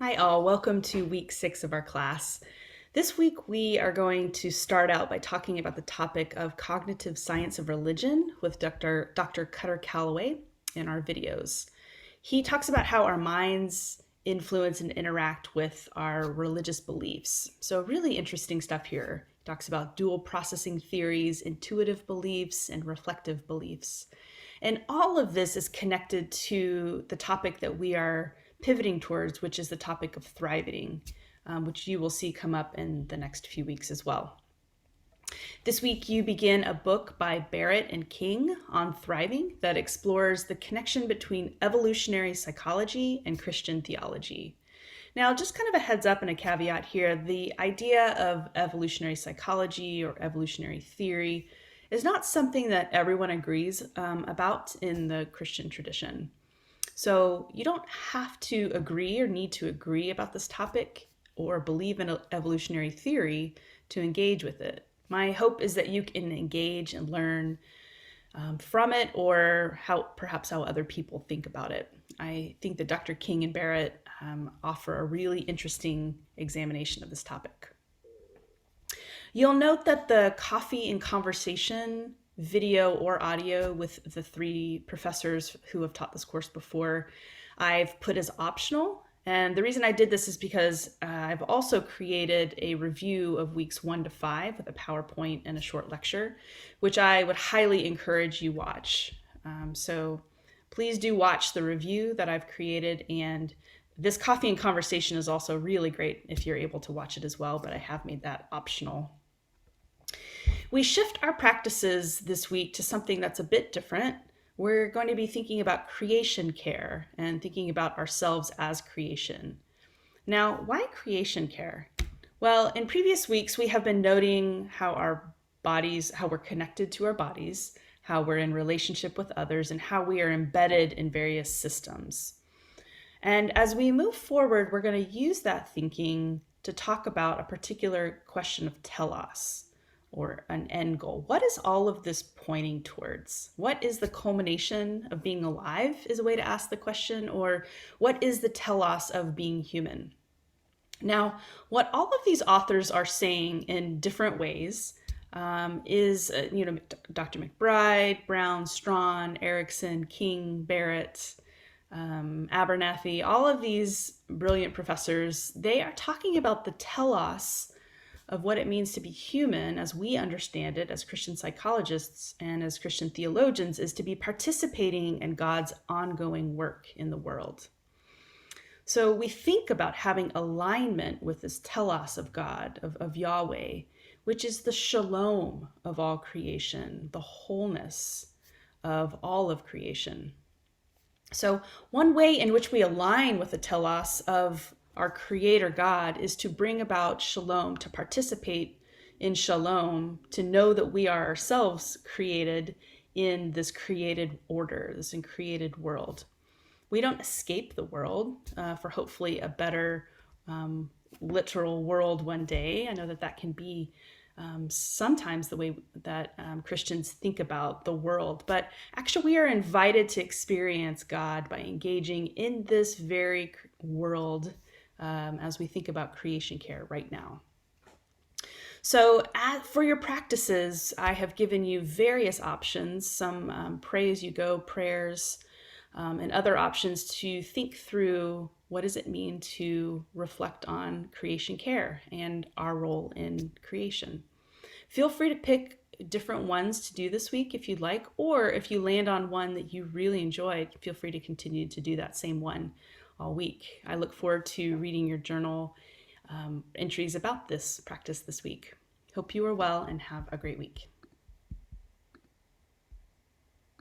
Hi all, welcome to week 6 of our class. This week we are going to start out by talking about the topic of cognitive science of religion with Dr. Cutter Calloway in our videos. He talks about how our minds influence and interact with our religious beliefs. So really interesting stuff here. He talks about dual processing theories, intuitive beliefs, and reflective beliefs. And all of this is connected to the topic that we are pivoting towards, which is the topic of thriving, which you will see come up in the next few weeks as well. This week, you begin a book by Barrett and King on thriving that explores the connection between evolutionary psychology and Christian theology. Now, just kind of a heads up and a caveat here, the idea of evolutionary psychology or evolutionary theory is not something that everyone agrees about in the Christian tradition. So you don't have to agree or need to agree about this topic or believe in evolutionary theory to engage with it. My hope is that you can engage and learn from it, or perhaps how other people think about it. I think that Dr. King and Barrett offer a really interesting examination of this topic. You'll note that the coffee and conversation video or audio with the 3 professors who have taught this course before, I've put as optional. And the reason I did this is because I've also created a review of weeks 1 to 5 with a PowerPoint and a short lecture, which I would highly encourage you watch. So please do watch the review that I've created, and this coffee and conversation is also really great if you're able to watch it as well, but I have made that optional. We shift our practices this week to something that's a bit different. We're going to be thinking about creation care and thinking about ourselves as creation. Now, why creation care? Well, in previous weeks, we have been noting how we're connected to our bodies, how we're in relationship with others, and how we are embedded in various systems. And as we move forward, we're going to use that thinking to talk about a particular question of telos, or an end goal. What is all of this pointing towards? What is the culmination of being alive, is a way to ask the question, or what is the telos of being human? Now, what all of these authors are saying in different ways is, Dr. McBride, Brown, Strawn, Erickson, King, Barrett, Abernathy, all of these brilliant professors, they are talking about the telos of what it means to be human, as we understand it as Christian psychologists and as Christian theologians, is to be participating in God's ongoing work in the world. So we think about having alignment with this telos of God, of Yahweh, which is the shalom of all creation, the wholeness of all of creation. So one way in which we align with the telos of our creator God is to bring about shalom, to participate in shalom, to know that we are ourselves created in this created order, this created world. We don't escape the world for hopefully a better literal world one day. I know that can be sometimes the way that Christians think about the world, but actually we are invited to experience God by engaging in this very world as we think about creation care right now. So for your practices, I have given you various options, some pray as you go prayers, and other options to think through what does it mean to reflect on creation care and our role in creation. Feel free to pick different ones to do this week if you'd like, or if you land on one that you really enjoyed, feel free to continue to do that same one all week. I look forward to reading your journal entries about this practice this week. Hope you are well and have a great week.